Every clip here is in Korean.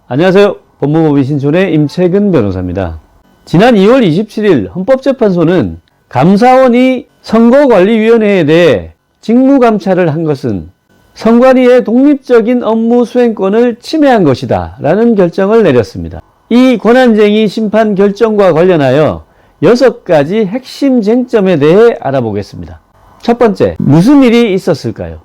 안녕하세요. 법무법인 신촌의 임채근 변호사입니다. 지난 2월 27일 헌법재판소는 감사원이 선거관리위원회에 대해 직무감찰을 한 것은 선관위의 독립적인 업무 수행권을 침해한 것이다 라는 결정을 내렸습니다. 이 권한쟁의 심판 결정과 관련하여 6가지 핵심 쟁점에 대해 알아보겠습니다. 첫 번째, 무슨 일이 있었을까요?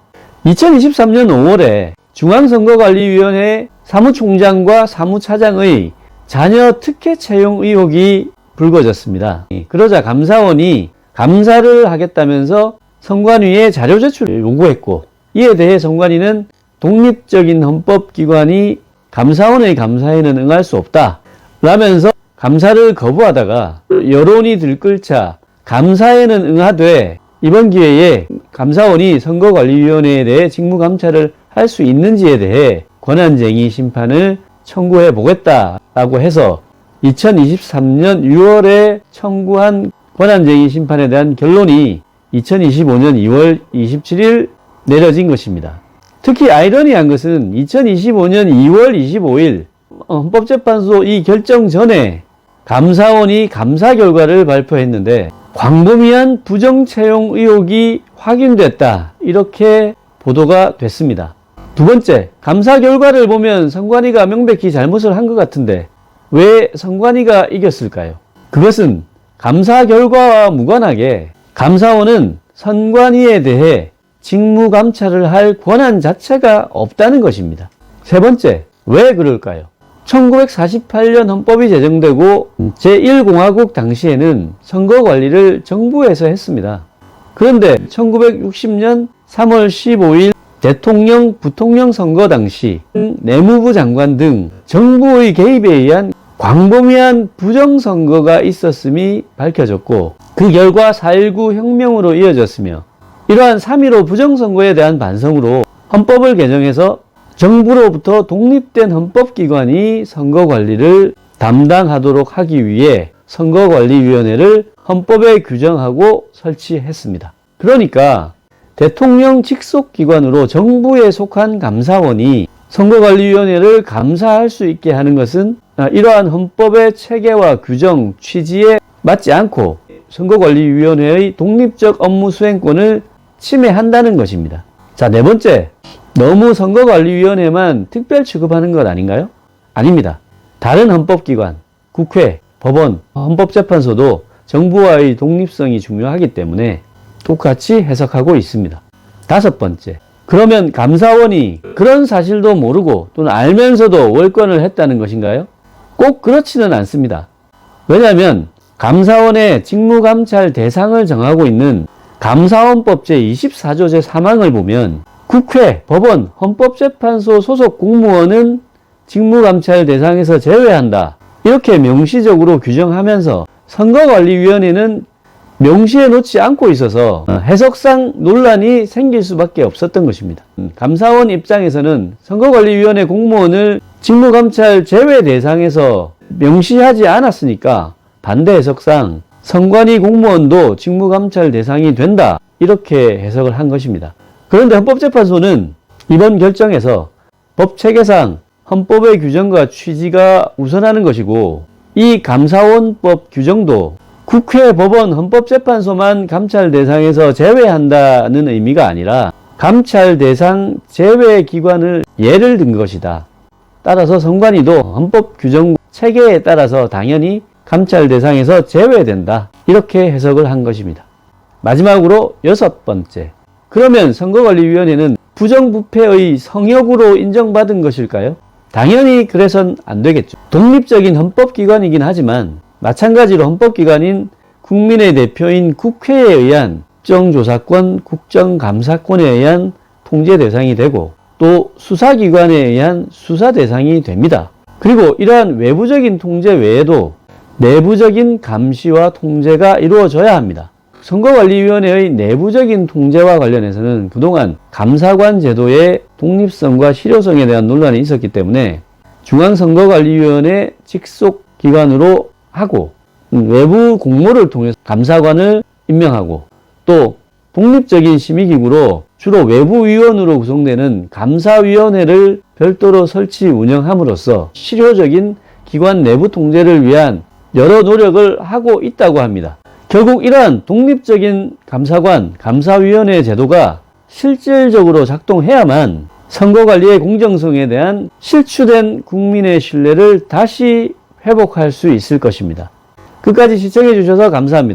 2023년 5월에 중앙선거관리위원회 사무총장과 사무차장의 자녀 특혜 채용 의혹이 불거졌습니다. 그러자 감사원이 감사를 하겠다면서 선관위에 자료 제출을 요구했고, 이에 대해 선관위는 독립적인 헌법기관이 감사원의 감사에는 응할 수 없다 라면서 감사를 거부하다가 여론이 들끓자 감사에는 응하되 이번 기회에 감사원이 선거관리위원회에 대해 직무감찰을 할 수 있는지에 대해 권한쟁의 심판을 청구해 보겠다라고 해서 2023년 6월에 청구한 권한쟁의 심판에 대한 결론이 2025년 2월 27일 내려진 것입니다. 특히 아이러니한 것은 2025년 2월 25일 헌법재판소 이 결정 전에 감사원이 감사 결과를 발표했는데 광범위한 부정채용 의혹이 확인됐다 이렇게 보도가 됐습니다. 두 번째, 감사 결과를 보면 선관위가 명백히 잘못을 한 것 같은데 왜 선관위가 이겼을까요? 그것은 감사 결과와 무관하게 감사원은 선관위에 대해 직무감찰을 할 권한 자체가 없다는 것입니다. 세 번째, 왜 그럴까요? 1948년 헌법이 제정되고 제1공화국 당시에는 선거관리를 정부에서 했습니다. 그런데 1960년 3월 15일 대통령, 부통령 선거 당시 내무부 장관 등 정부의 개입에 의한 광범위한 부정선거가 있었음이 밝혀졌고 그 결과 4.19 혁명으로 이어졌으며 이러한 3.15 부정선거에 대한 반성으로 헌법을 개정해서 정부로부터 독립된 헌법기관이 선거관리를 담당하도록 하기 위해 선거관리위원회를 헌법에 규정하고 설치했습니다. 그러니까 대통령 직속 기관으로 정부에 속한 감사원이 선거관리위원회를 감사할 수 있게 하는 것은 이러한 헌법의 체계와 규정, 취지에 맞지 않고 선거관리위원회의 독립적 업무 수행권을 침해한다는 것입니다. 자, 네 번째, 너무 선거관리위원회만 특별 취급하는 것 아닌가요? 아닙니다. 다른 헌법기관, 국회, 법원, 헌법재판소도 정부와의 독립성이 중요하기 때문에 똑같이 해석하고 있습니다. 다섯 번째, 그러면 감사원이 그런 사실도 모르고 또는 알면서도 월권을 했다는 것인가요? 꼭 그렇지는 않습니다. 왜냐하면 감사원의 직무감찰 대상을 정하고 있는 감사원법 제24조 제3항을 보면 국회, 법원, 헌법재판소 소속 공무원은 직무감찰 대상에서 제외한다 이렇게 명시적으로 규정하면서 선거관리위원회는 명시해 놓지 않고 있어서 해석상 논란이 생길 수밖에 없었던 것입니다. 감사원 입장에서는 선거관리위원회 공무원을 직무감찰 제외 대상에서 명시하지 않았으니까 반대 해석상 선관위 공무원도 직무감찰 대상이 된다 이렇게 해석을 한 것입니다. 그런데 헌법재판소는 이번 결정에서 법체계상 헌법의 규정과 취지가 우선하는 것이고 이 감사원법 규정도 국회, 법원, 헌법재판소만 감찰 대상에서 제외한다는 의미가 아니라 감찰 대상 제외 기관을 예를 든 것이다. 따라서 선관위도 헌법 규정 체계에 따라서 당연히 감찰 대상에서 제외된다. 이렇게 해석을 한 것입니다. 마지막으로 여섯 번째. 그러면 선거관리위원회는 부정부패의 성역으로 인정받은 것일까요? 당연히 그래선 안 되겠죠. 독립적인 헌법기관이긴 하지만 마찬가지로 헌법기관인 국민의 대표인 국회에 의한 국정조사권, 국정감사권에 의한 통제 대상이 되고 또 수사기관에 의한 수사 대상이 됩니다. 그리고 이러한 외부적인 통제 외에도 내부적인 감시와 통제가 이루어져야 합니다. 선거관리위원회의 내부적인 통제와 관련해서는 그동안 감사관 제도의 독립성과 실효성에 대한 논란이 있었기 때문에 중앙선거관리위원회 직속 기관으로 하고 외부 공모를 통해서 감사관을 임명하고 또 독립적인 심의기구로 주로 외부위원으로 구성되는 감사위원회를 별도로 설치 운영함으로써 실효적인 기관 내부 통제를 위한 여러 노력을 하고 있다고 합니다. 결국 이러한 독립적인 감사관, 감사위원회 제도가 실질적으로 작동해야만 선거관리의 공정성에 대한 실추된 국민의 신뢰를 다시 회복할 수 있을 것입니다. 끝까지 시청해 주셔서 감사합니다.